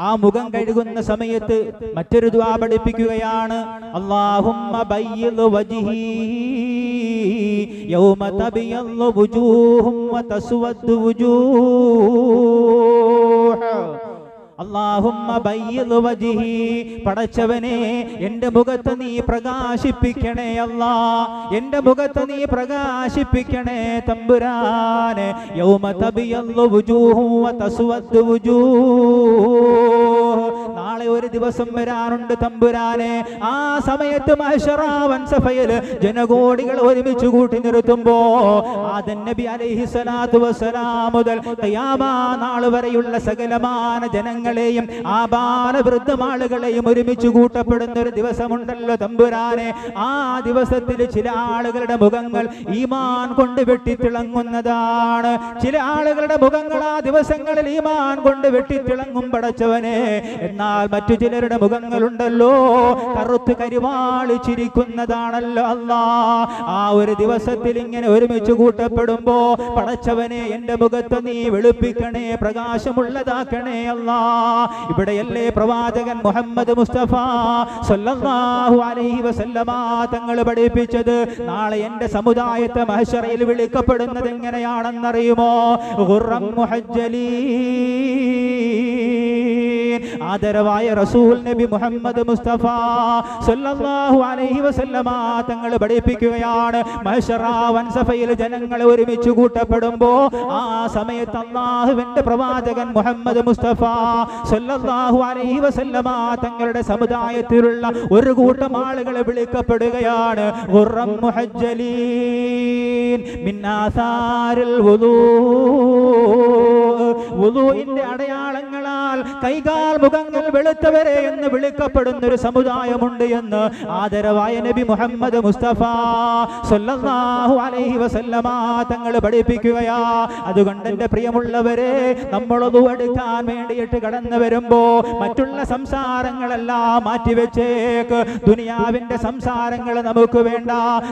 ആ മുഖം കഴുകുന്ന സമയത്ത് മറ്റൊരു ദുആ പഠിപ്പിക്കുകയാണ്. അല്ലാഹുമ്മ ബയ്യിദ് വജ്ഹി യൗമ തബിയദ്ദു വുജൂഹും വതസ്വദ്ദു വുജൂഹ്. അല്ലാഹുമ്മ ബയ്യിദ് വജ്ഹി, പടച്ചവനെ എൻ്റെ മുഖത്ത് നീ പ്രകാശിപ്പിക്കണേ അല്ലാ, എൻ്റെ മുഖത്ത് നീ പ്രകാശിപ്പിക്കണേ തമ്പുരാനെ. യൗമ തബിയദ്ദു വുജൂഹു വതസ്വദ്ദു വുജൂഹ്, നാളെ ഒരു ദിവസം വരാനുണ്ട് തമ്പുരാനെ. ആ സമയത്ത് മഹ്ശറാവൻ സഫയിൽ ജനകോടികൾ ഒരുമിച്ച് കൂട്ടി നിർത്തുമ്പോ ആദം നബി അലൈഹിസ്സലാത്തു വസ്സലാം മുതൽ ഖിയാമ നാൾ വരെയുള്ള സകലമാന ജനങ്ങളെയും ആബാല വൃദ്ധമാളുകളെയും ഒരുമിച്ച് കൂട്ടപ്പെടുന്ന ഒരു ദിവസമുണ്ടല്ലോ തമ്പുരാനെ. ആ ദിവസത്തിൽ ചില ആളുകളുടെ മുഖങ്ങൾ ഈമാൻ കൊണ്ട് വെട്ടിത്തിളങ്ങുന്നതാണ്. ചില ആളുകളുടെ മുഖങ്ങൾ ആ ദിവസങ്ങളിൽ ഈമാൻ കൊണ്ട് വെട്ടിത്തിളങ്ങും പടച്ചവനെ. എന്നാൽ മറ്റു ചിലരുടെ മുഖങ്ങളുണ്ടല്ലോ കറുത്ത് കരിവാളിച്ചിരിക്കുന്നതാണല്ലോ അല്ലാ. ആ ഒരു ദിവസത്തിൽ ഇങ്ങനെ ഒരുമിച്ച് കൂട്ടപ്പെടുമ്പോ പടച്ചവനെ എൻ്റെ മുഖത്ത് നീ വെളുപ്പിക്കണേ, പ്രകാശമുള്ളതാക്കണേ അല്ലാ. ഇവിടെയല്ലേ പ്രവാചകൻ മുഹമ്മദ് മുസ്തഫ സ്വല്ലല്ലാഹു അലൈഹി വസല്ലമ തങ്ങൾ പഠിപ്പിച്ചത് നാളെ എൻ്റെ സമുദായത്തെ മഹ്ശറയിൽ വിളിക്കപ്പെടുന്നത് എങ്ങനെയാണെന്നറിയുമോ? ഖുർറം മുഹജ്ജലീൻ, ആദരവായ റസൂൽ നബി മുഹമ്മദ് മുസ്തഫ സ്വല്ലല്ലാഹു അലൈഹി വസല്ലമ തങ്ങൾ പഠിപ്പിക്കുകയാണ്. മഹ്ശറാവൻ സഫയിൽ ജനങ്ങൾ ഒരുമിച്ച് കൂട്ടപ്പെടുമ്പോ ആ സമയത്ത് അല്ലാഹുവിന്റെ പ്രവാചകൻ മുഹമ്മദ് മുസ്തഫ സ്വല്ലല്ലാഹു അലൈഹി വസല്ലമ തങ്ങളുടെ സമുദായത്തിലുള്ള ഒരു കൂട്ടം ആളുകളെ വിളിക്കപ്പെടുകയാണ്. ഖുർറം മുഹജ്ജലീൻ മിൻ ആസാരിൽ വുളൂ, വുളൂഇന്റെ അടയാളങ്ങളാൽ കൈകാൽ മുഖങ്ങൾ വെളുത്തവരെ എന്ന് വിളിക്കപ്പെടുന്ന ഒരു സമുദായമുണ്ട് എന്ന് ആദരവായ നബി മുഹമ്മദ് മുസ്തഫ സ്വല്ലല്ലാഹു അലൈഹി വസല്ലമ തങ്ങൾ പഠിപ്പിക്കുകയാ. അതുകൊണ്ട് എൻ്റെ പ്രിയമുള്ളവരെ, നമ്മൾ വുളൂ എടുക്കാൻ വേണ്ടിയിട്ട് കടന്നു വരുമ്പോ മറ്റുള്ള സംസാരങ്ങളെല്ലാം മാറ്റിവെച്ചേക്ക്. ദുനിയാവിന്റെ സംസാരങ്ങൾ നമുക്ക് വേണ്ട,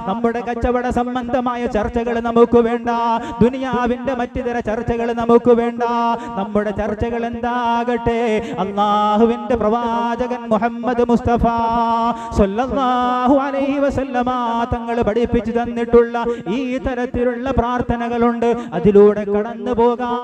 നമ്മുടെ കച്ചവട സംബന്ധമായ ചർച്ചകൾ നമുക്ക് വേണ്ട, ദുനിയാവിന്റെ മറ്റിതര ചർച്ചകൾ നമുക്ക് വേണ്ട. നമ്മുടെ ചർച്ചകൾ എന്താകട്ടെ? അല്ലാഹുവിന്റെ പ്രവാചകൻ മുഹമ്മദ് മുസ്തഫ സ്വല്ലല്ലാഹു അലൈഹി വസല്ലമ തങ്ങൾ പഠിപ്പിച്ചു തന്നിട്ടുള്ള ഈ തരത്തിലുള്ള പ്രാർത്ഥനകളുണ്ട്. അതിലൂടെ കടന്നു പോകാം.